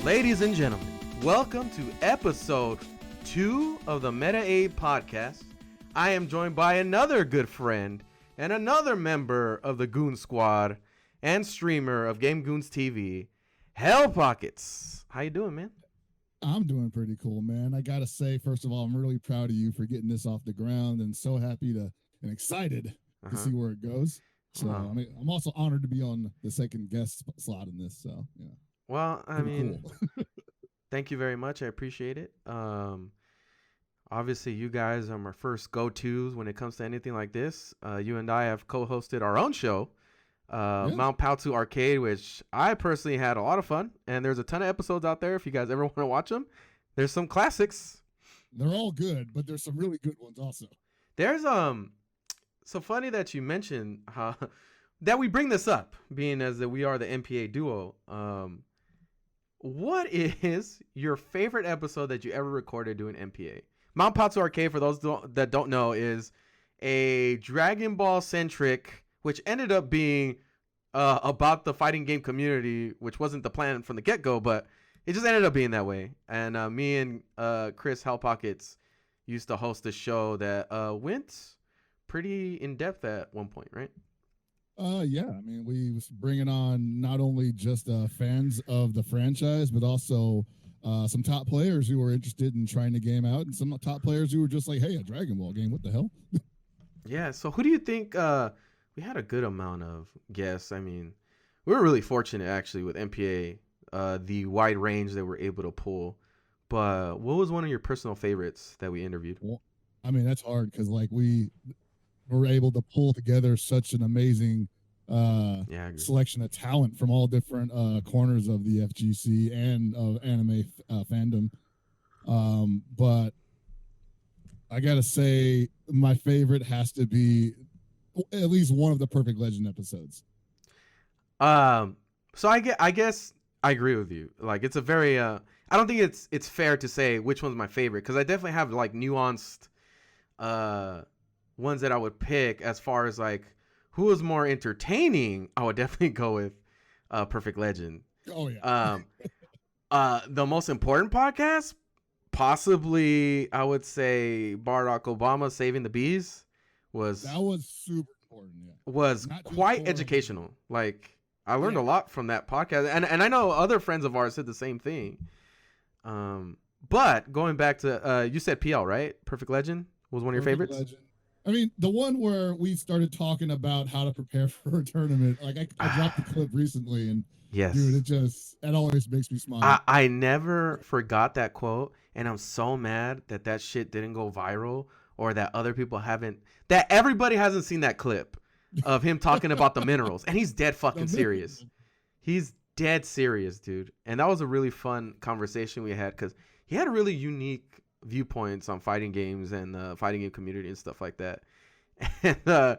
Ladies and gentlemen, welcome to episode 2 of the MetaAbe podcast. I am joined by another good friend and another member of the Goon Squad and streamer of Game Goons TV, Hellpockets. How you doing, man? I'm doing pretty cool, man. I gotta say, first of all, I'm really proud of you for getting this off the ground, and so happy to and excited to see where it goes. So I mean, I'm also honored to be on the second guest slot in this. So yeah. Well, I mean, cool. Thank you very much. I appreciate it. Obviously, you guys are my first go-tos when it comes to anything like this. You and I have co-hosted our own show, Mount Paltu Arcade, which I personally had a lot of fun. And there's a ton of episodes out there if you guys ever want to watch them. There's some classics. They're all good, but there's some really good ones also. There's so funny that you mentioned that we bring this up, being as that we are the MPA duo. What is your favorite episode that you ever recorded doing MPA? Mount Paltu Arcade, for those that don't know, is a Dragon Ball centric, which ended up being about the fighting game community, which wasn't the plan from the get-go, but it just ended up being that way. And me and Chris Hellpockets used to host a show that went pretty in-depth at one point, right? Yeah. I mean, we was bringing on not only just fans of the franchise, but also some top players who were interested in trying the game out, and some top players who were just like, "Hey, a Dragon Ball game? What the hell?" Yeah. So, who do you think? We had a good amount of guests. I mean, we were really fortunate actually with MPA, the wide range that we're able to pull. But what was one of your personal favorites that we interviewed? Well, I mean, that's hard because like we were able to pull together such an amazing selection of talent from all different corners of the FGC and of anime fandom. But I gotta say, my favorite has to be at least one of the Perfect Legend episodes. So I guess I agree with you. Like, it's a very I don't think it's fair to say which one's my favorite, because I definitely have like nuanced ones that I would pick. As far as like who was more entertaining, I would definitely go with Perfect Legend. Oh yeah. The most important podcast, possibly I would say Barack Obama Saving the Bees was super important. Yeah. Was quite educational. Like, I learned a lot from that podcast, and I know other friends of ours said the same thing. But going back to you said PL, right? Perfect Legend was one of your favorites. Legend. I mean, the one where we started talking about how to prepare for a tournament. Like, I dropped the clip recently, and yes, dude, it always makes me smile. I never forgot that quote, and I'm so mad that shit didn't go viral, or that other people that everybody hasn't seen that clip of him talking about the minerals, and he's dead fucking serious. He's dead serious, dude. And that was a really fun conversation we had, because he had really unique viewpoints on fighting games and the fighting game community and stuff like that. And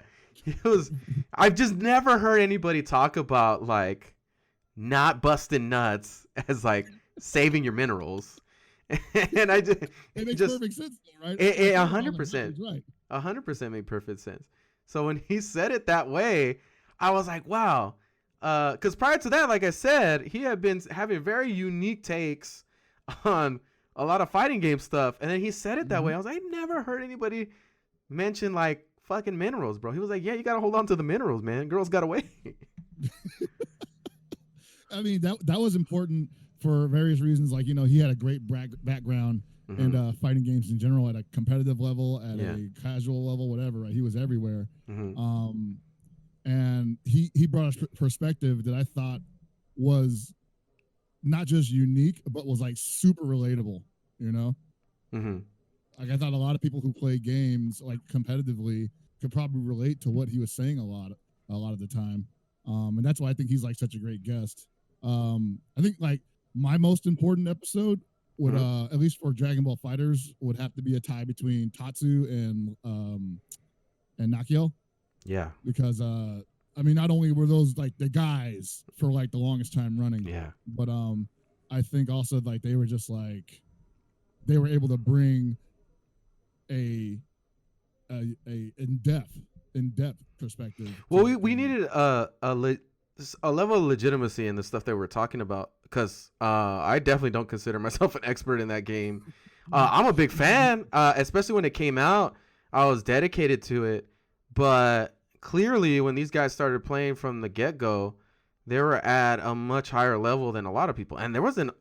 I've just never heard anybody talk about like not busting nuts as like saving your minerals. And it makes perfect sense, though, right? 100%, 100% made perfect sense. So when he said it that way, I was like, wow. Because prior to that, like I said, he had been having very unique takes on a lot of fighting game stuff, and then he said it that way. I was like, I never heard anybody mention like fucking minerals, bro. He was like, yeah, you gotta hold on to the minerals, man. Girls gotta wait. I mean, that was important for various reasons. Like, you know, he had a great background in fighting games in general, at a competitive level, at a casual level, whatever. Right? He was everywhere. And he brought a perspective that I thought was not just unique, but was like super relatable, you know? Like, I thought a lot of people who play games like competitively could probably relate to what he was saying a lot of the time. And that's why I think he's like such a great guest. I think like my most important episode would, at least for Dragon Ball Fighters, would have to be a tie between Tatsu and Nakiel. Yeah. Because I mean, not only were those like the guys for like the longest time running, but I think also like they were just like they were able to bring a in-depth perspective. Well, we needed a level of legitimacy in the stuff that we're talking about, because I definitely don't consider myself an expert in that game. I'm a big fan, especially when it came out. I was dedicated to it, but clearly when these guys started playing from the get-go, they were at a much higher level than a lot of people. And there wasn't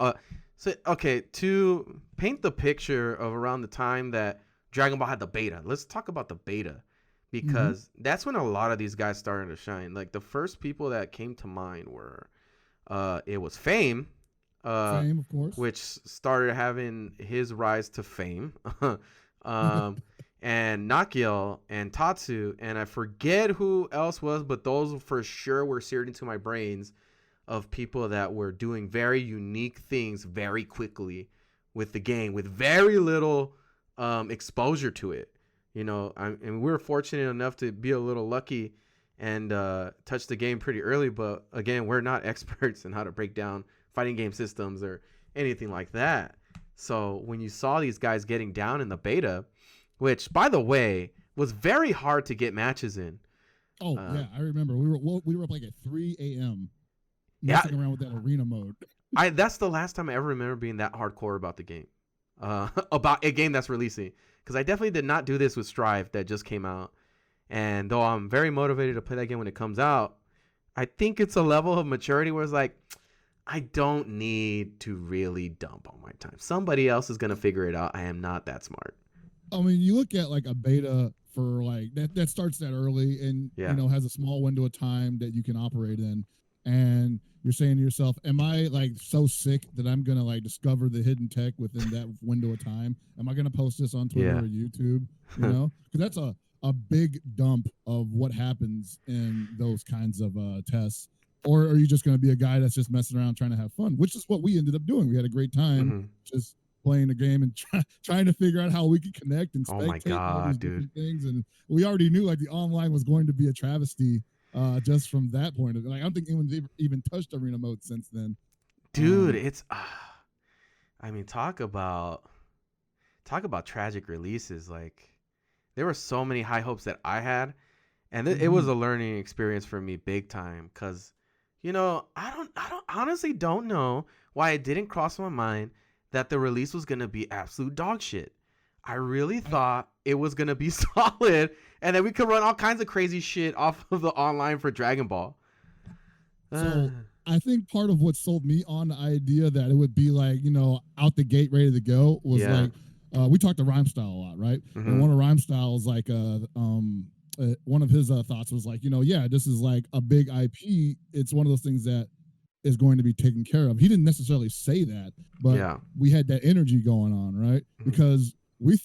to paint the picture of around the time that Dragon Ball had the beta. Let's talk about the beta, because that's when a lot of these guys started to shine. Like the first people that came to mind were it was Fame, Fame, of course, which started having his rise to fame. And Nakiel and Tatsu, and I forget who else was, but those for sure were seared into my brains of people that were doing very unique things very quickly with the game, with very little exposure to it. You know, and we were fortunate enough to be a little lucky and touch the game pretty early, but again, we're not experts in how to break down fighting game systems or anything like that. So when you saw these guys getting down in the beta, which, by the way, was very hard to get matches in. Oh, yeah, I remember. We were up like at 3 a.m. messing around with that arena mode. That's the last time I ever remember being that hardcore about the game. About a game that's releasing. Because I definitely did not do this with Strive that just came out. And though I'm very motivated to play that game when it comes out, I think it's a level of maturity where it's like, I don't need to really dump all my time. Somebody else is going to figure it out. I am not that smart. I mean, you look at like a beta for like that starts that early and you know has a small window of time that you can operate in, and you're saying to yourself, am I like so sick that I'm gonna like discover the hidden tech within that window of time? Am I gonna post this on Twitter or YouTube? You know, because that's a big dump of what happens in those kinds of tests. Or are you just going to be a guy that's just messing around trying to have fun, which is what we ended up doing. We had a great time just playing the game and trying to figure out how we could connect and spectate all these different things. And we already knew like the online was going to be a travesty just from that point of like I don't think anyone's even touched arena mode since then. Dude, it's I mean, talk about tragic releases. Like there were so many high hopes that I had, and it was a learning experience for me big time, because you know, I honestly don't know why it didn't cross my mind that the release was going to be absolute dog shit. I really thought it was going to be solid and that we could run all kinds of crazy shit off of the online for Dragon Ball. So I think part of what sold me on the idea that it would be like, you know, out the gate ready to go was like, we talked to Rhyme Style a lot, right? And one of Rhyme Style's like, one of his thoughts was like, you know, yeah, this is like a big IP. It's one of those things that is going to be taken care of. He didn't necessarily say that, but we had that energy going on, right? Because we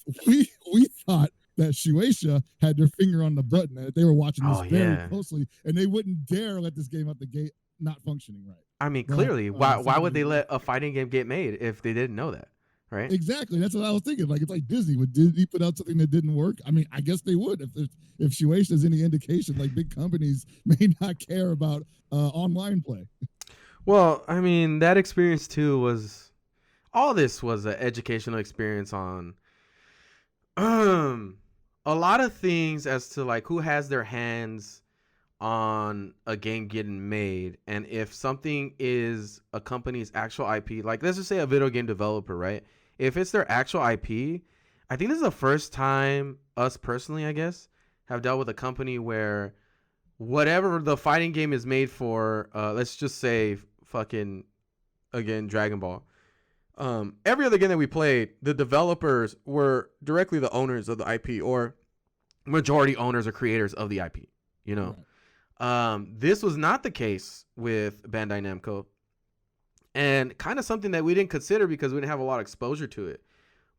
thought that Shueisha had their finger on the button, that they were watching this very closely, and they wouldn't dare let this game out the gate not functioning right. I mean, clearly, why would they let a fighting game get made if they didn't know that? Right? Exactly. That's what I was thinking. Like, it's like Disney. Would Disney put out something that didn't work? I mean, I guess they would. If Shueisha is any indication, like big companies may not care about online play. Well, I mean, that experience too was, all this was an educational experience on a lot of things as to like who has their hands on a game getting made, and if something is a company's actual IP, like let's just say a video game developer, right? If it's their actual IP, I think this is the first time us personally, I guess, have dealt with a company where whatever the fighting game is made for, let's just say fucking, again, Dragon Ball. Every other game that we played, the developers were directly the owners of the IP or majority owners or creators of the IP, you know? Right. This was not the case with Bandai Namco, and kind of something that we didn't consider because we didn't have a lot of exposure to it.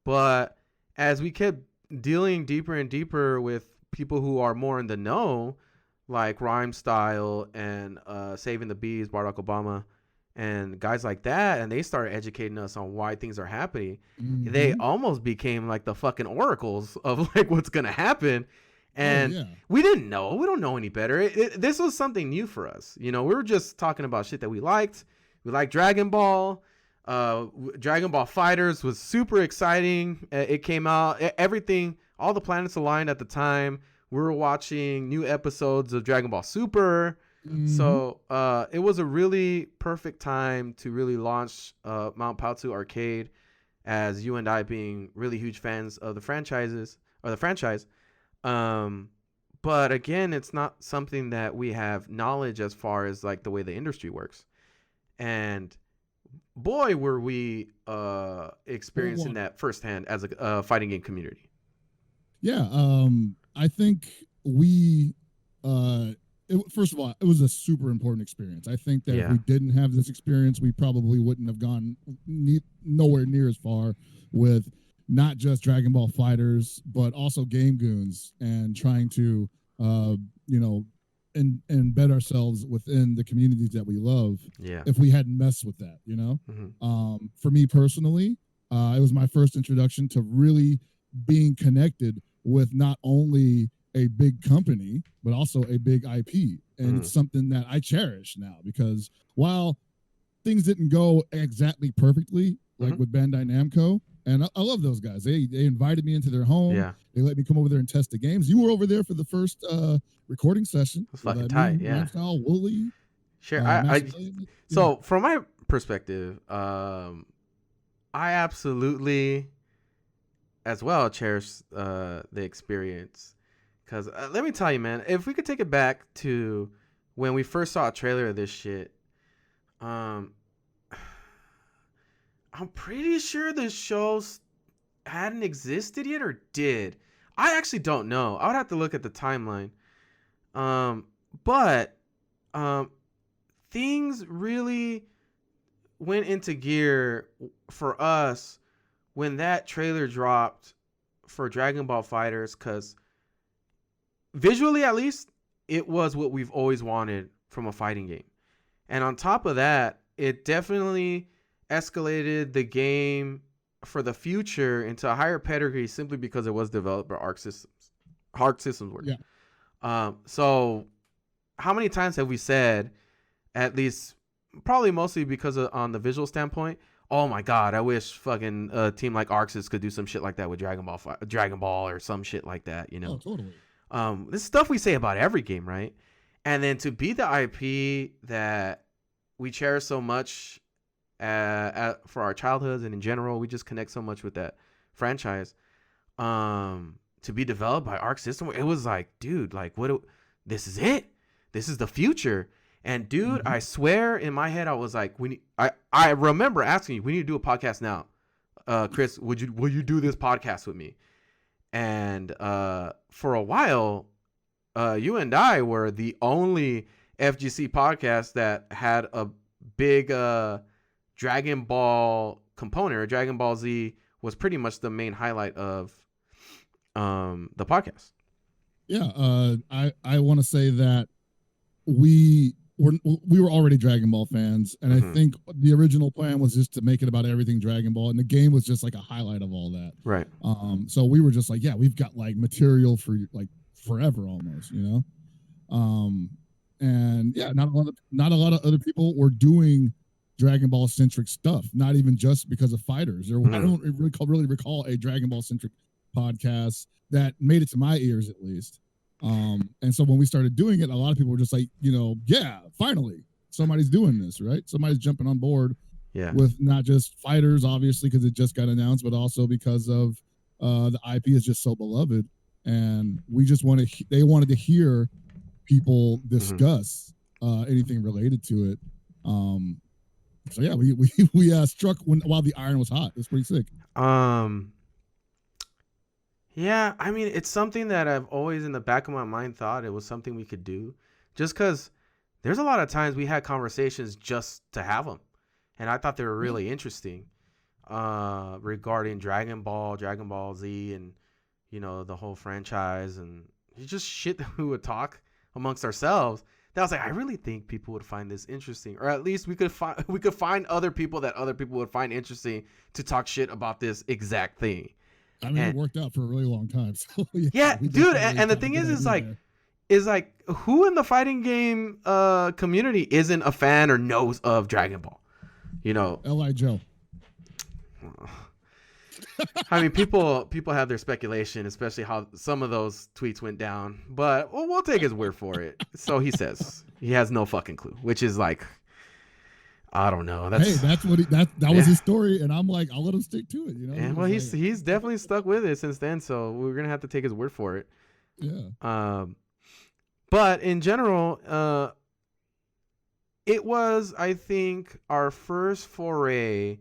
But as we kept dealing deeper and deeper with people who are more in the know, like Rhyme Style and Saving the Bees, Barack Obama, and guys like that, and they started educating us on why things are happening. They almost became like the fucking oracles of like what's gonna happen. And we didn't know. We don't know any better. This was something new for us. You know, we were just talking about shit that we liked. We liked Dragon Ball. Dragon Ball Fighters was super exciting. It came out. Everything, all the planets aligned at the time. We were watching new episodes of Dragon Ball Super. So it was a really perfect time to really launch Mount Paltu Arcade, as you and I being really huge fans of the franchise. But again, it's not something that we have knowledge as far as like the way the industry works. And boy, were we experiencing that firsthand as a fighting game community. Yeah, I think first of all, it was a super important experience. I think that if we didn't have this experience, we probably wouldn't have gone nowhere near as far with not just Dragon Ball Fighters, but also Game Goons, and trying to, embed ourselves within the communities that we love. Yeah. If we hadn't messed with that, for me personally, it was my first introduction to really being connected with not only a big company, but also a big IP. And it's something that I cherish now, because while things didn't go exactly perfectly, like with Bandai Namco, and I love those guys. They invited me into their home. Yeah. They let me come over there and test the games. You were over there for the first recording session. That's fucking tight. Yeah. Lifestyle, Wooly. Sure. So from my perspective, I absolutely as well cherish the experience. Because let me tell you, man, if we could take it back to when we first saw a trailer of this shit, I'm pretty sure the shows hadn't existed yet, or did. I actually don't know. I would have to look at the timeline. But things really went into gear for us when that trailer dropped for Dragon Ball Fighters, because visually, at least, it was what we've always wanted from a fighting game. And on top of that, it definitely escalated the game for the future into a higher pedigree simply because it was developed by Arc Systems. Arc Systems work. Yeah. So how many times have we said, at least probably mostly because of, on the visual standpoint, oh my God, I wish fucking a team like Arc Systems could do some shit like that with Dragon Ball or some shit like that, you know? Oh, totally. This is stuff we say about every game, right? And then to be the IP that we cherish so much for our childhoods, and in general, we just connect so much with that franchise. To be developed by Arc System, it was like, dude, like this is it. This is the future. And dude, I swear in my head, I was like, I remember asking you, we need to do a podcast now. Chris, will you do this podcast with me? And for a while, you and I were the only FGC podcast that had a big Dragon Ball component, or Dragon Ball Z was pretty much the main highlight of the podcast. Yeah, I want to say that we were already Dragon Ball fans, and I think the original plan was just to make it about everything Dragon Ball, and the game was just like a highlight of all that. Right. So we were just like, yeah, we've got like material for like forever almost, and yeah, not a lot of other people were doing Dragon Ball centric stuff, not even just because of fighters. I don't really recall a Dragon Ball centric podcast that made it to my ears, at least. And so when we started doing it, a lot of people were just like, yeah, finally somebody's doing this, right? Somebody's jumping on board with not just fighters, obviously, because it just got announced, but also because of the IP is just so beloved. And we just they wanted to hear people discuss anything related to it. So yeah, we struck while the iron was hot. It was pretty sick. Yeah, I mean, it's something that I've always in the back of my mind thought it was something we could do, just because there's a lot of times we had conversations just to have them, and I thought they were really interesting regarding Dragon Ball Z, and the whole franchise, and just shit that we would talk amongst ourselves. That I was like, I really think people would find this interesting, or at least we could find other people that other people would find interesting to talk shit about this exact thing. I mean, it worked out for a really long time. So yeah, dude. And the thing is like, who in the fighting game community isn't a fan or knows of Dragon Ball? L.I. Joe. I mean, people have their speculation, especially how some of those tweets went down. But we'll take his word for it. So he says he has no fucking clue, which is like, I don't know. That's what that was his story, and I'm like, I'll let him stick to it. Yeah, well, he's definitely stuck with it since then. So we're gonna have to take his word for it. Yeah. But in general, it was, I think, our first foray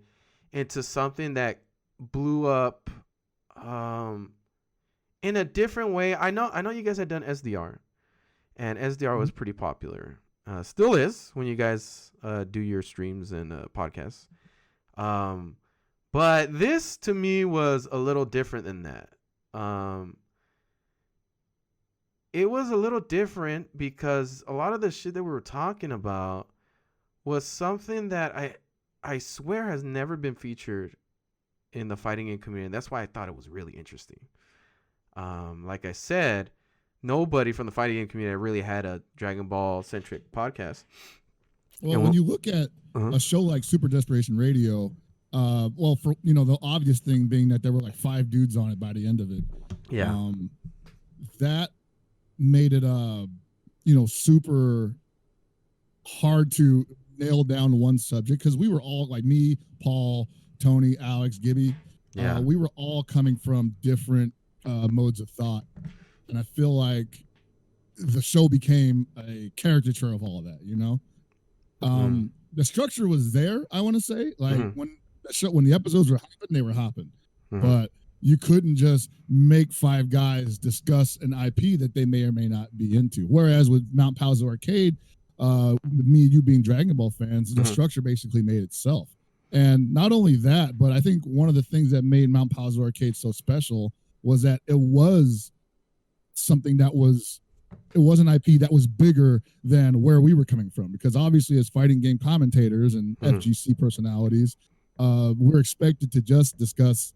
into something that blew up in a different way. I know you guys had done SDR, and SDR was pretty popular. Still is when you guys do your streams and podcasts. But this to me was a little different than that. It was a little different because a lot of the shit that we were talking about was something that I swear has never been featured in the fighting game community. That's why I thought it was really interesting. Like I said, nobody from the fighting game community really had a Dragon Ball centric podcast. Well, when you look at a show like Super Desperation Radio, well, for the obvious thing being that there were like 5 dudes on it by the end of it. Yeah. That made it super hard to nail down one subject because we were all like me, Paul, Tony, Alex, Gibby. Yeah. We were all coming from different modes of thought, and I feel like the show became a caricature of all of that. The structure was there. I want to say, like when the episodes were hopping, they were hopping, but you couldn't just make 5 guys discuss an IP that they may or may not be into. Whereas with Mount Pause Arcade, with me and you being Dragon Ball fans, the structure basically made itself. And not only that, but I think one of the things that made Mount Pause Arcade so special was that it was something that was an IP that was bigger than where we were coming from. Because obviously, as fighting game commentators and FGC personalities, we're expected to just discuss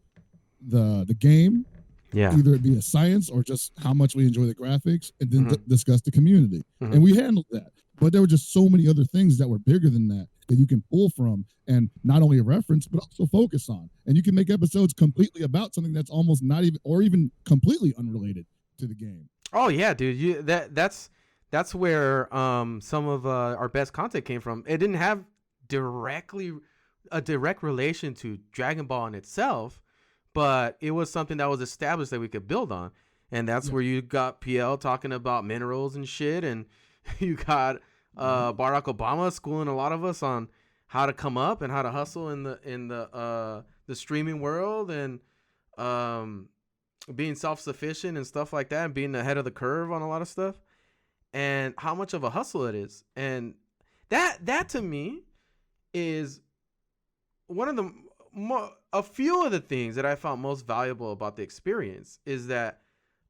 the game, either it be a science or just how much we enjoy the graphics, and then discuss the community. And we handled that. But there were just so many other things that were bigger than that you can pull from and not only reference, but also focus on. And you can make episodes completely about something that's almost not even, or even completely unrelated to the game. Oh yeah, dude. That's where some of our best content came from. It didn't have a direct relation to Dragon Ball in itself, but it was something that was established that we could build on. And that's where you got PL talking about minerals and shit, and you got Barack Obama schooling a lot of us on how to come up and how to hustle in the streaming world, and being self-sufficient and stuff like that, and being ahead of the curve on a lot of stuff, and how much of a hustle it is. And that to me is one of a few of the things that I found most valuable about the experience is that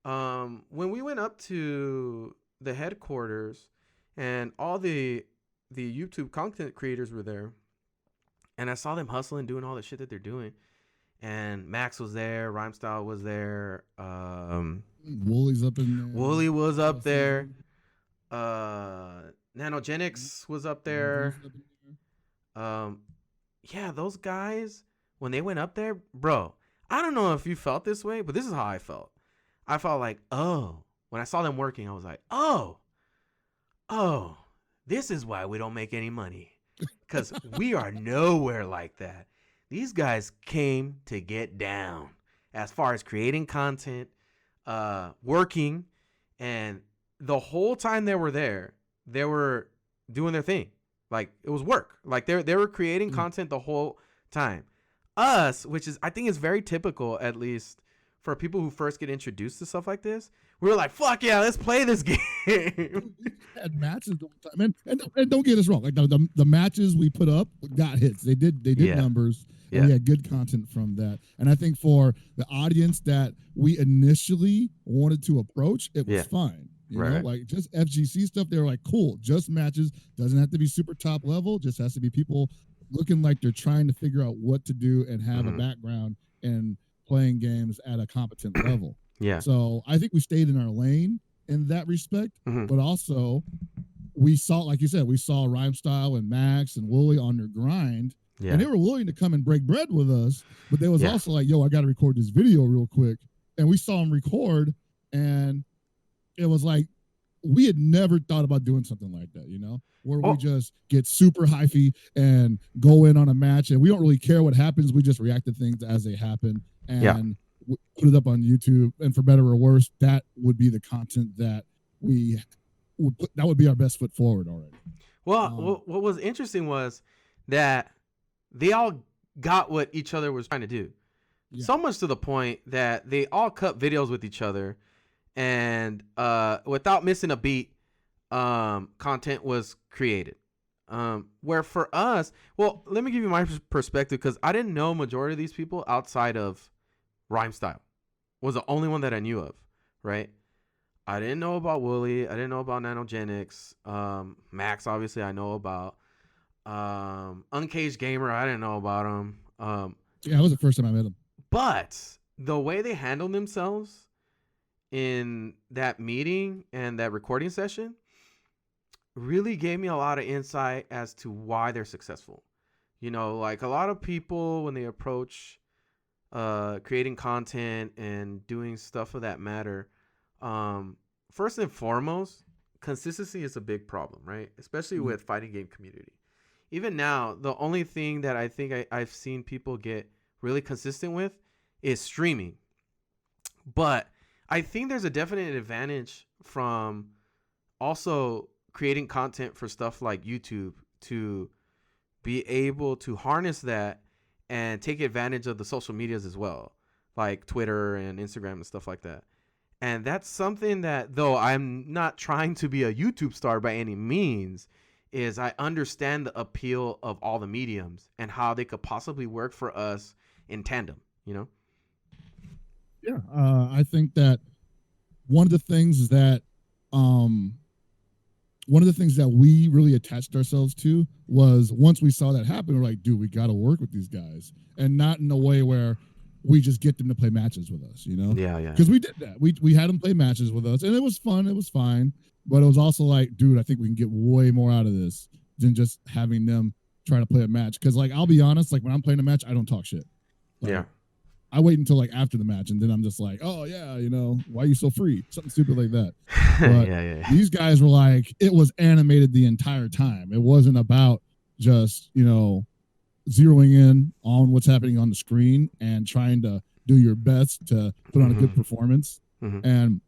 when we went up to the headquarters and all the YouTube content creators were there, and I saw them hustling, doing all the shit that they're doing. And Max was there, Rhymestyle was there, Wooly's up in there. Wooly was up there. Nanogenics was up there. Yeah, those guys, when they went up there, bro, I don't know if you felt this way, but this is how I felt. I felt like, when I saw them working, I was like, oh, this is why we don't make any money. Because we are nowhere like that. These guys came to get down as far as creating content, working, and the whole time they were there, they were doing their thing. Like, it was work. Like, they were creating content the whole time. Us, which is, I think is very typical, at least for people who first get introduced to stuff like this, we were like, fuck yeah, let's play this game. Had matches the whole time. And don't get us wrong. Like the matches we put up got hits. They did numbers. And we had good content from that. And I think for the audience that we initially wanted to approach, it was fine. You know, like just FGC stuff, they were like, cool, just matches. Doesn't have to be super top level. Just has to be people looking like they're trying to figure out what to do and have a background in playing games at a competent level. Yeah. So I think we stayed in our lane in that respect, but also we saw, like you said, we saw Rhymestyle and Max and Wooly on their grind. Yeah. And they were willing to come and break bread with us, but they was Yeah. also like, yo, I got to record this video real quick. And we saw them record, and it was like, we had never thought about doing something like that, you know, where we just get super hyphy and go in on a match, and we don't really care what happens. We just react to things as they happen and put it up on YouTube. And for better or worse, that would be the content that we would put. That would be our best foot forward already. Well, what was interesting was that they all got what each other was trying to do. Yeah. So much to the point that they all cut videos with each other, and without missing a beat, content was created. Where for us, well, let me give you my perspective, because I didn't know majority of these people outside of Rhyme Style. Was the only one that I knew of, right? I didn't know about Wooly. I didn't know about Nanogenics. Max, obviously, I know about. Uncaged Gamer, I didn't know about him. Yeah, that was the first time I met him. But the way they handled themselves in that meeting and that recording session really gave me a lot of insight as to why they're successful. You know, like a lot of people, when they approach creating content and doing stuff of that matter, first and foremost, consistency is a big problem, right? Especially with fighting game community. Even now, the only thing that I think I've seen people get really consistent with is streaming. But I think there's a definite advantage from also creating content for stuff like YouTube to be able to harness that and take advantage of the social medias as well, like Twitter and Instagram and stuff like that. And that's something that, though I'm not trying to be a YouTube star by any means, is I understand the appeal of all the mediums and how they could possibly work for us in tandem, you know? Yeah, I think that one of the things that we really attached ourselves to was, once we saw that happen, we're like, dude, we got to work with these guys, and not in a way where we just get them to play matches with us, you know? Yeah. Because we did that. We had them play matches with us, and it was fun. It was fine. But it was also like, dude, I think we can get way more out of this than just having them try to play a match. Because, like, I'll be honest, like, when I'm playing a match, I don't talk shit. Like, yeah. I wait until like after the match, and then I'm just like, oh yeah, you know, why are you so free? Something stupid like that. But yeah. These guys were like, it was animated the entire time. It wasn't about just, you know, zeroing in on what's happening on the screen and trying to do your best to put on a good performance. And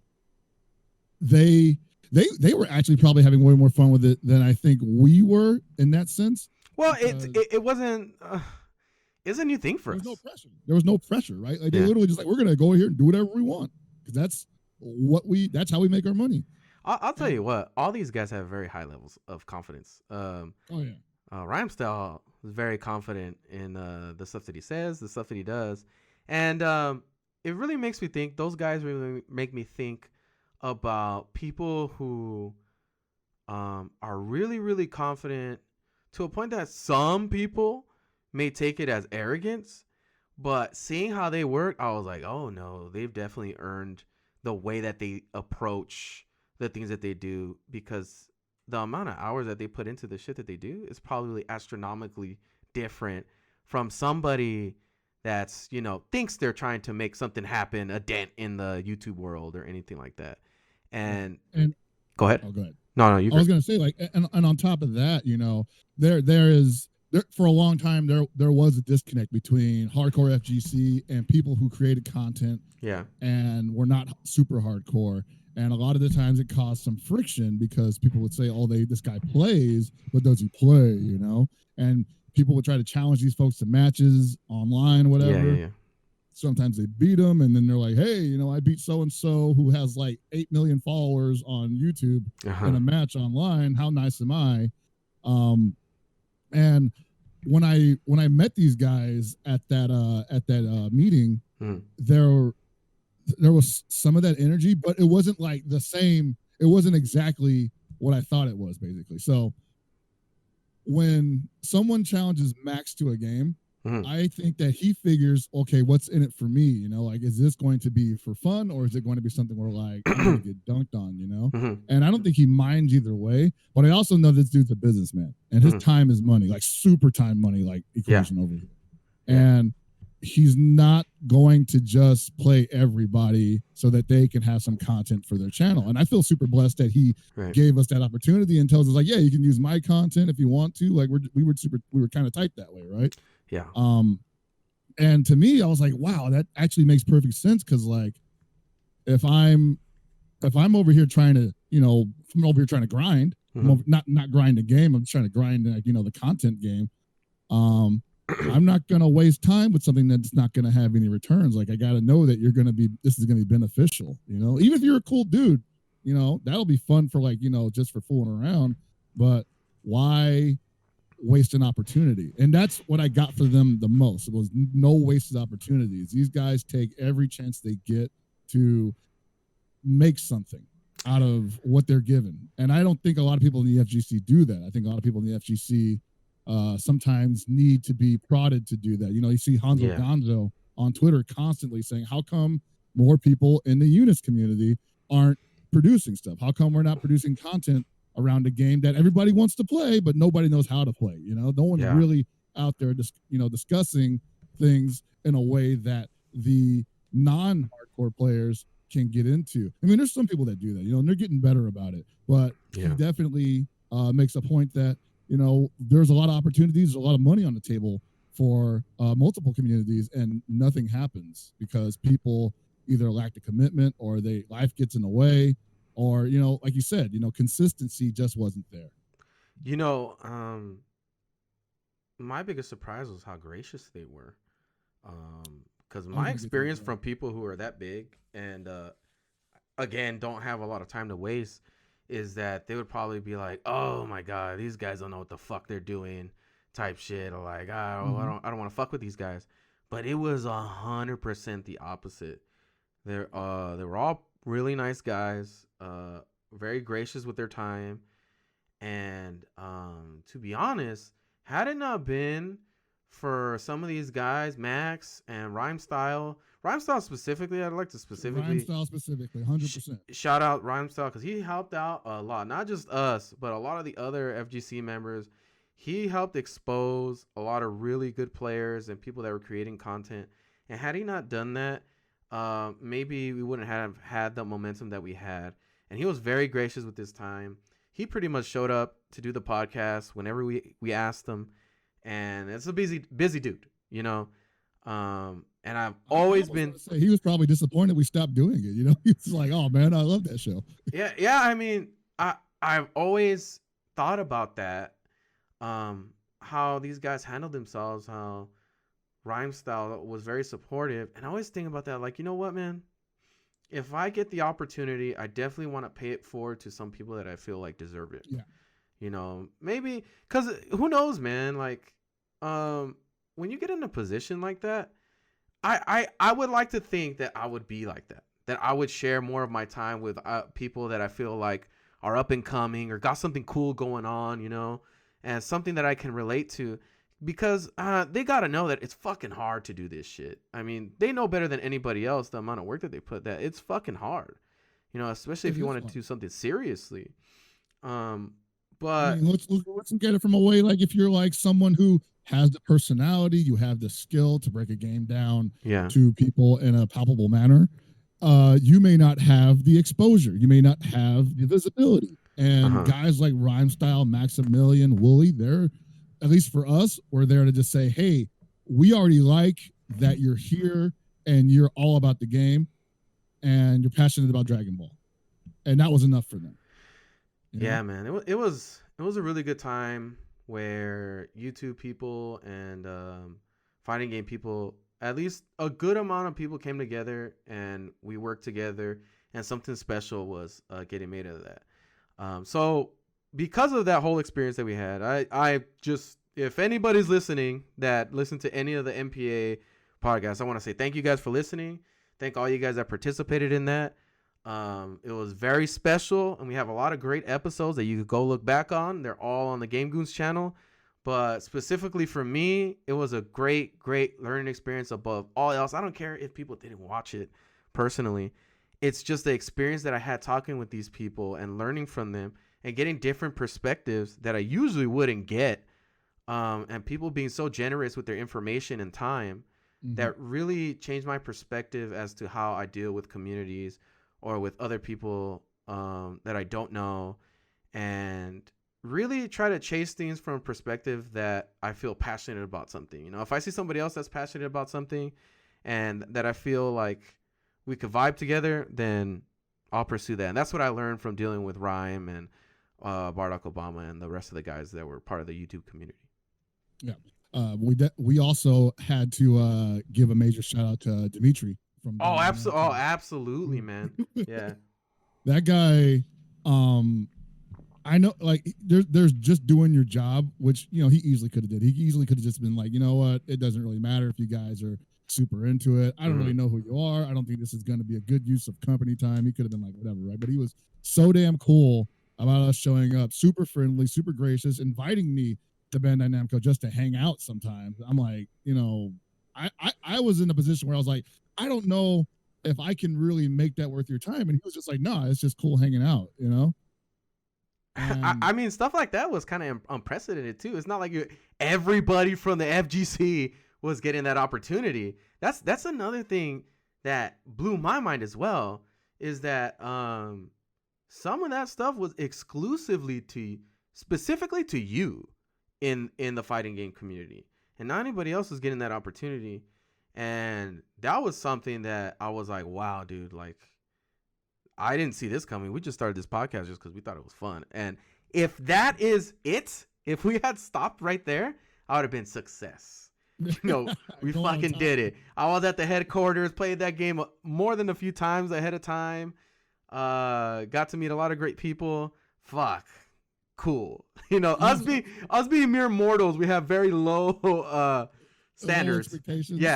they were actually probably having way more fun with it than I think we were in that sense. Well, it wasn't. It's a new thing for us. No pressure. There was no pressure, right? Like, they literally just like, we're gonna go here and do whatever we want, because that's how we make our money. I'll tell you what, all these guys have very high levels of confidence. Rhyme Style is very confident in the stuff that he says, the stuff that he does, and it really makes me think. Those guys really make me think about people who are really, really confident to a point that some people may take it as arrogance, but seeing how they work, I was like, oh no, they've definitely earned the way that they approach the things that they do, because the amount of hours that they put into the shit that they do is probably astronomically different from somebody that's, you know, thinks they're trying to make something happen, a dent in the YouTube world or anything like that. And go ahead. Oh, go ahead. No, I was gonna say, like, and on top of that, you know, there for a long time there was a disconnect between hardcore FGC and people who created content, and were not super hardcore. And a lot of the times it caused some friction, because people would say, oh, this guy plays, but does he play, you know? And people would try to challenge these folks to matches online, whatever. Yeah. Sometimes they beat them, and then they're like, hey, you know, I beat so-and-so who has like 8 million followers on YouTube in a match online. How nice am I? And when I met these guys at that meeting, there was some of that energy, but it wasn't like the same. It wasn't exactly what I thought it was, basically. So when someone challenges Max to a game, I think that he figures, okay, what's in it for me? You know, like, is this going to be for fun, or is it going to be something where like I'm going to get dunked on? You know, and I don't think he minds either way. But I also know this dude's a businessman, and his time is money, like super time money, like equation over here. And he's not going to just play everybody so that they can have some content for their channel. And I feel super blessed that he gave us that opportunity and tells us like, yeah, you can use my content if you want to. Like we were kind of tight that way, right? Yeah. And to me, I was like, wow, that actually makes perfect sense. Cause like if I'm over here trying to, you know, I'm over here trying to grind, not grind the game, I'm trying to grind like, you know, the content game. I'm not gonna waste time with something that's not gonna have any returns. Like I gotta know that this is gonna be beneficial, you know. Even if you're a cool dude, you know, that'll be fun for like, you know, just for fooling around. But why waste an opportunity? And that's what I got for them the most. It was no wasted opportunities. These guys take every chance they get to make something out of what they're given. And I don't think a lot of people in the FGC do that. I think a lot of people in the FGC sometimes need to be prodded to do that. You know, you see Hanzo Gonzo on Twitter constantly saying, how come more people in the Unis community aren't producing stuff? How come we're not producing content around a game that everybody wants to play, but nobody knows how to play? You know, no one's really out there, discussing things in a way that the non-hardcore players can get into. I mean, there's some people that do that, you know, and they're getting better about it. But he definitely makes a point that, you know, there's a lot of opportunities, a lot of money on the table for multiple communities, and nothing happens because people either lack the commitment or life gets in the way, or, you know, like you said, you know, consistency just wasn't there. You know, my biggest surprise was how gracious they were. Because my experience from people who are that big and again don't have a lot of time to waste is that they would probably be like, oh my god, these guys don't know what the fuck they're doing, type shit, or like, I don't want to fuck with these guys. But it was 100% the opposite. They were all really nice guys, very gracious with their time, and to be honest, had it not been for some of these guys, Max and Rhymestyle specifically, I'd like to specifically 100%. Shout out Rhymestyle because he helped out a lot, not just us, but a lot of the other FGC members. He helped expose a lot of really good players and people that were creating content. And had he not done that, maybe we wouldn't have had the momentum that we had. And he was very gracious with his time. He pretty much showed up to do the podcast whenever we asked him. And it's a busy dude, you know. And I've always been. He was probably disappointed we stopped doing it. You know, he's like, "Oh man, I love that show." Yeah. I mean, I've always thought about that. How these guys handled themselves. How Rhymestyle was very supportive, and I always think about that. Like, you know what, man? If I get the opportunity, I definitely want to pay it forward to some people that I feel like deserve it. Yeah. You know, maybe because who knows, man? Like, when you get in a position like that. I would like to think that I would be like that I would share more of my time with people that I feel like are up and coming or got something cool going on, you know, and something that I can relate to, because they got to know that it's fucking hard to do this shit. I mean, they know better than anybody else the amount of work that they put, that it's fucking hard, you know, especially if you want to do something seriously. But I mean, let's get it from a way, like if you're like someone who has the personality, you have the skill to break a game down to people in a palpable manner, you may not have the exposure, you may not have the visibility. And guys like Rhymestyle, Maximilian, Wooly, they're, at least for us, we're there to just say, hey, we already like that you're here and you're all about the game and you're passionate about Dragon Ball. And that was enough for them. Yeah, man. It was a really good time where YouTube people and fighting game people, at least a good amount of people, came together and we worked together, and something special was getting made of that. So because of that whole experience that we had, I just, if anybody's listening that listened to any of the MPA podcasts, I want to say thank you guys for listening. Thank all you guys that participated in that. It was very special, and we have a lot of great episodes that you could go look back on. They're all on the Game Goons channel. But specifically for me, it was a great learning experience above all else. I don't care if people didn't watch it personally. It's just the experience that I had talking with these people and learning from them and getting different perspectives that I usually wouldn't get. And people being so generous with their information and time that really changed my perspective as to how I deal with communities or with other people that I don't know, and really try to chase things from a perspective that I feel passionate about something. You know, if I see somebody else that's passionate about something and that I feel like we could vibe together, then I'll pursue that. And that's what I learned from dealing with Rhyme and Barack Obama and the rest of the guys that were part of the YouTube community. Yeah. We also had to give a major shout out to Dimitri from absolutely, man. Yeah. That guy, I know, like, there's just doing your job, which, you know, he easily could have did. He easily could have just been like, you know what, it doesn't really matter if you guys are super into it. I don't really know who you are. I don't think this is going to be a good use of company time. He could have been like, whatever, right? But he was so damn cool about us showing up, super friendly, super gracious, inviting me to Bandai Namco just to hang out sometimes. I'm like, you know, I was in a position where I was like, I don't know if I can really make that worth your time. And he was just like, no, it's just cool hanging out, you know? I mean, stuff like that was kind of unprecedented too. It's not like everybody from the FGC was getting that opportunity. That's another thing that blew my mind as well, is that some of that stuff was specifically to you in the fighting game community, and not anybody else was getting that opportunity. And that was something that I was like, wow, dude, like, I didn't see this coming. We just started this podcast just because we thought it was fun. And if that is it, if we had stopped right there, I would have been success. You know, we fucking did it. I was at the headquarters, played that game more than a few times ahead of time. Got to meet a lot of great people. Fuck. Cool. You know, us being mere mortals, we have very low standards.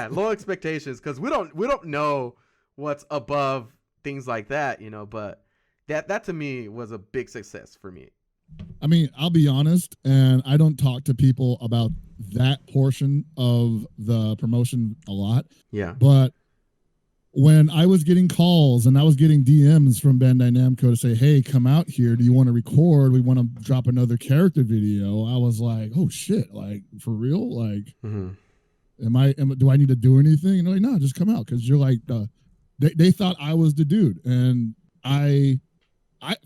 Low expectations, because we don't know what's above things like that, you know. But that to me was a big success for me. I mean, I'll be honest, and I don't talk to people about that portion of the promotion a lot. Yeah. But when I was getting calls and I was getting DMs from Bandai Namco to say, hey, come out here. Do you want to record? We want to drop another character video. I was like, oh shit, like, for real? Like, do I need to do anything? And they're like, no, just come out. Cause you're like, they thought I was the dude. And I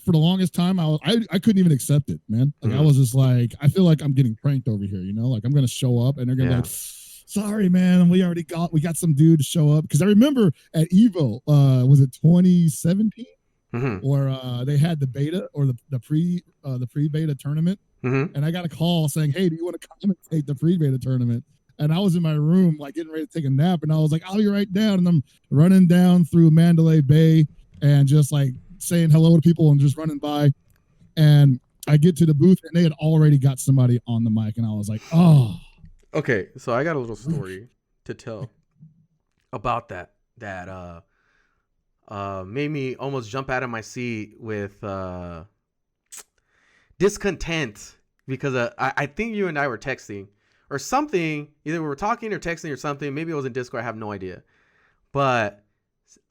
for the longest time, I couldn't even accept it, man. Like, I was just like, I feel like I'm getting pranked over here, you know, like I'm going to show up and they're going to be like, sorry, man, we got some dude to show up. Cause I remember at Evo, was it 2017 or they had the beta or the pre-beta tournament. And I got a call saying, hey, do you want to commentate the pre-beta tournament? And I was in my room, like, getting ready to take a nap. And I was like, I'll be right down. And I'm running down through Mandalay Bay and just like saying hello to people and just running by. And I get to the booth and they had already got somebody on the mic. And I was like, oh. Okay, so I got a little story to tell about that made me almost jump out of my seat with discontent, because I think you and I were texting or something. Either we were talking or texting or something. Maybe it was in Discord. I have no idea. But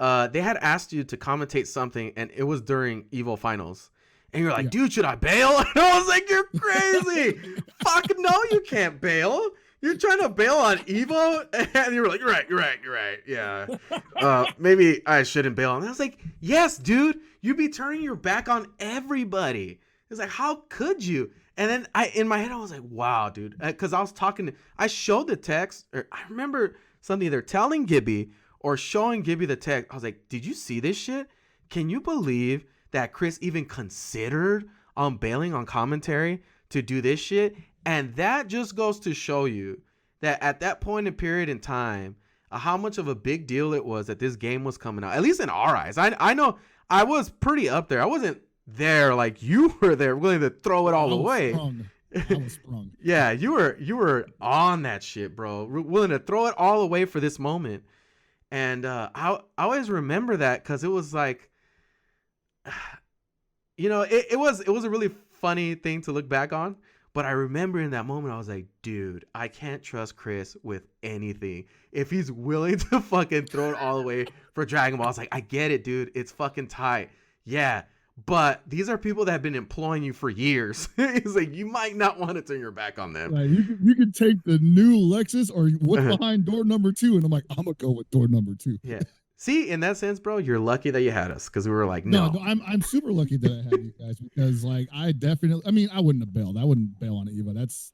they had asked you to commentate something, and it was during Evo Finals. And you're like, dude, should I bail? And I was like, you're crazy. Fuck no, you can't bail. You're trying to bail on Evo? And you were like, you're right. Yeah. Maybe I shouldn't bail. And I was like, yes, dude. You'd be turning your back on everybody. It's like, how could you? And then in my head, I was like, wow, dude. Because I showed the text. Or I remember something either telling Gibby or showing Gibby the text. I was like, did you see this shit? Can you believe that Chris even considered bailing on commentary to do this shit? And that just goes to show you that at that point in period in time, how much of a big deal it was that this game was coming out, at least in our eyes. I know I was pretty up there. I wasn't there like you were there, willing to throw it all away. I was sprung. Yeah, you were on that shit, bro. Willing to throw it all away for this moment. And I always remember that because it was like, you know, it was a really funny thing to look back on. But I remember in that moment, I was like, dude, I can't trust Chris with anything. If he's willing to fucking throw it all the way for Dragon Ball, I was like, I get it, dude. It's fucking tight. Yeah. But these are people that have been employing you for years. It's like, you might not want to turn your back on them. Like you could take the new Lexus or what's behind door number 2. And I'm like, I'm going to go with door number 2. Yeah. See, in that sense, bro, you're lucky that you had us because we were like, no. I'm super lucky that I had you guys because, like, I wouldn't have bailed. I wouldn't bail on Eva. That's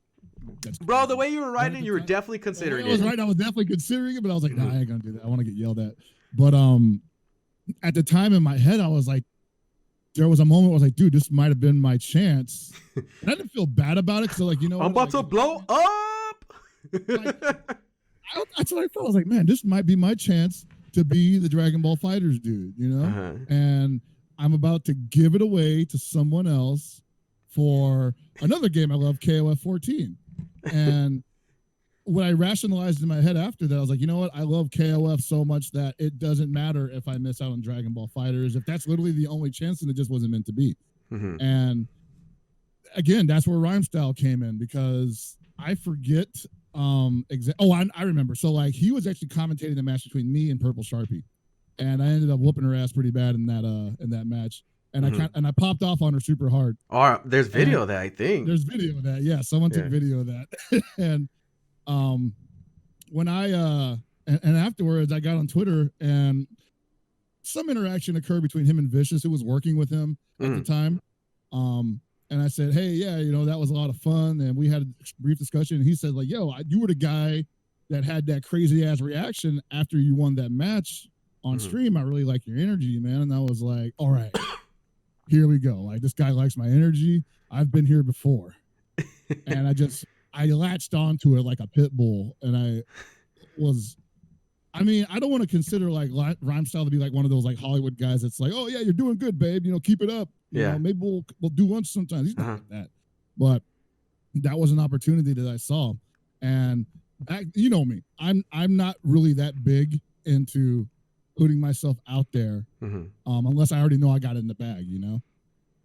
bro, crazy. The way you were writing, you were definitely considering it. I was definitely considering it, but I was like, nah, I ain't gonna do that. I want to get yelled at. But at the time in my head, I was like, there was a moment where I was like, dude, this might have been my chance. And I didn't feel bad about it because, like, you know, I'm about to blow up. Like, that's what I felt. I was like, man, this might be my chance to be the Dragon Ball Fighters dude, you know? And I'm about to give it away to someone else for another game I love, KOF 14. And what I rationalized in my head after that, I was like, you know what? I love KOF so much that it doesn't matter if I miss out on Dragon Ball Fighters. If that's literally the only chance, then it just wasn't meant to be. And again, that's where Rhyme Style came in because I forget I remember. So like he was actually commentating the match between me and Purple Sharpie, and I ended up whooping her ass pretty bad in that match. And I popped off on her super hard. Oh, there's video of that, I think. There's video of that. Yeah, someone took video of that. And when I and afterwards I got on Twitter and some interaction occurred between him and Vicious, who was working with him at the time. And I said, hey, yeah, you know, that was a lot of fun. And we had a brief discussion. And he said, like, yo, you were the guy that had that crazy ass reaction after you won that match on stream. I really like your energy, man. And I was like, all right, here we go. Like, this guy likes my energy. I've been here before. And I latched onto it like a pit bull. And I don't want to consider like Rhyme Style to be like one of those like Hollywood guys that's like, oh yeah, you're doing good, babe. You know, keep it up. You know, maybe we'll do lunch sometimes. He's not like that. But that was an opportunity that I saw. And you know me. I'm not really that big into putting myself out there unless I already know I got it in the bag, you know?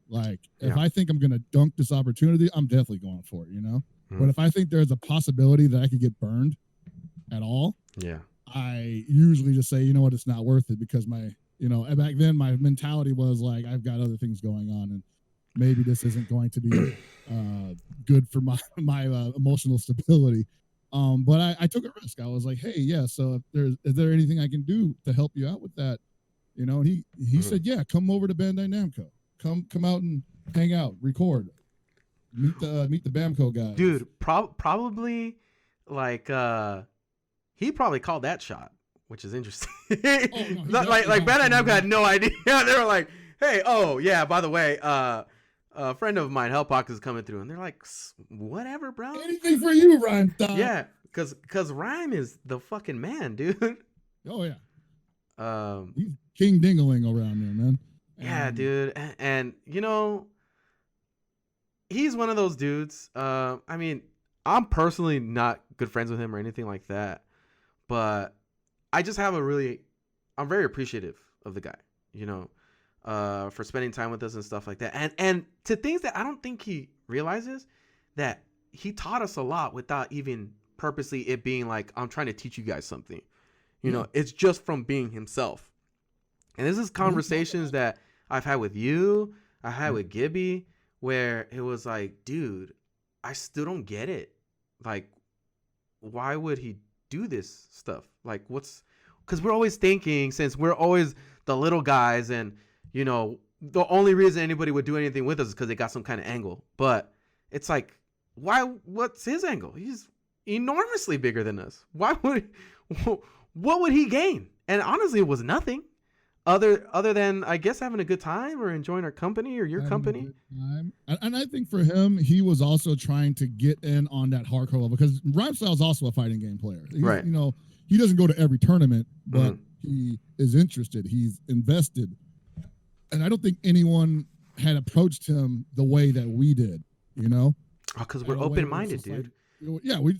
Like if I think I'm gonna dunk this opportunity, I'm definitely going for it, you know? But if I think there's a possibility that I could get burned at all, I usually just say, you know what, it's not worth it because back then my mentality was like, I've got other things going on and maybe this isn't going to be good for my emotional stability. But I took a risk. I was like, hey, yeah, so is there anything I can do to help you out with that? You know, and he said, yeah, come over to Bandai Namco. Come out and hang out, record. Meet the Bamco guys. Dude, probably like he probably called that shot, which is interesting. Like Bandai Namco had no idea. They were like, hey, oh yeah, by the way, a friend of mine, Hellpockets, is coming through, and they're like, whatever, bro. Anything for you, Rhyme. Yeah, because Rhyme is the fucking man, dude. Oh yeah. He's King Dingaling around there, man. Yeah, dude, and you know, he's one of those dudes. I mean, I'm personally not good friends with him or anything like that, but I just have I'm very appreciative of the guy, you know, for spending time with us and stuff like that. And to things that I don't think he realizes that he taught us a lot without even purposely it being like, I'm trying to teach you guys something, you know, it's just from being himself. And this is conversations that I've had with you, I had with Gibby, where it was like, dude, I still don't get it. Like, why would he do this stuff? Like, because we're always thinking, since we're always the little guys and, you know, the only reason anybody would do anything with us is because they got some kind of angle. But it's like, what's his angle? He's enormously bigger than us. What would he gain? And honestly, it was nothing. Other than, I guess, having a good time or enjoying our company or your company. And I think for him, he was also trying to get in on that hardcore level because Rhyme Style is also a fighting game player. Right. You know, he doesn't go to every tournament, but he is interested. He's invested. And I don't think anyone had approached him the way that we did, you know? Because we're open-minded, dude.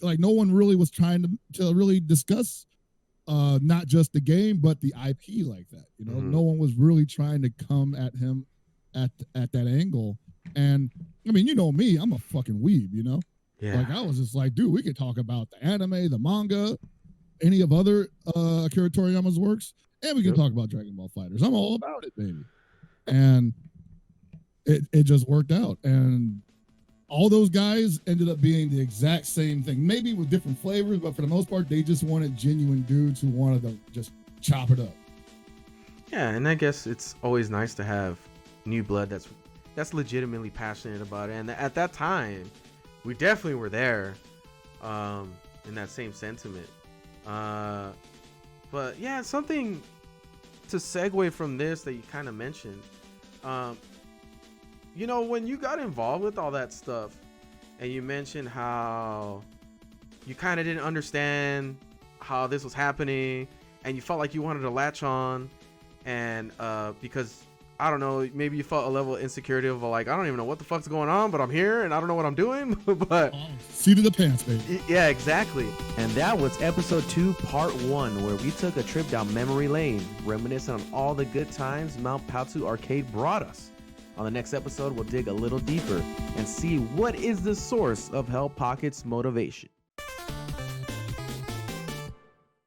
Like, no one really was trying to really discuss not just the game, but the IP like that. You know, no one was really trying to come at him at that angle. And I mean, you know me, I'm a fucking weeb, you know? Yeah. Like I was just like, dude, we could talk about the anime, the manga, any of other Akira Toriyama's works, and we can talk about Dragon Ball Fighters. I'm all about it, baby. And it just worked out. And all those guys ended up being the exact same thing, maybe with different flavors, but for the most part, they just wanted genuine dudes who wanted to just chop it up. Yeah, and I guess it's always nice to have new blood that's legitimately passionate about it. And at that time, we definitely were there in that same sentiment. But yeah, something to segue from this that you kind of mentioned. You know, when you got involved with all that stuff and you mentioned how you kind of didn't understand how this was happening and you felt like you wanted to latch on and because I don't know, maybe you felt a level of insecurity of like, I don't even know what the fuck's going on, but I'm here and I don't know what I'm doing. But seat of the pants, baby. Yeah, exactly. And that was episode 2, part 1, where we took a trip down memory lane, reminiscing on all the good times Mount Paotu Arcade brought us. On the next episode, we'll dig a little deeper and see what is the source of Hellpockets' motivation.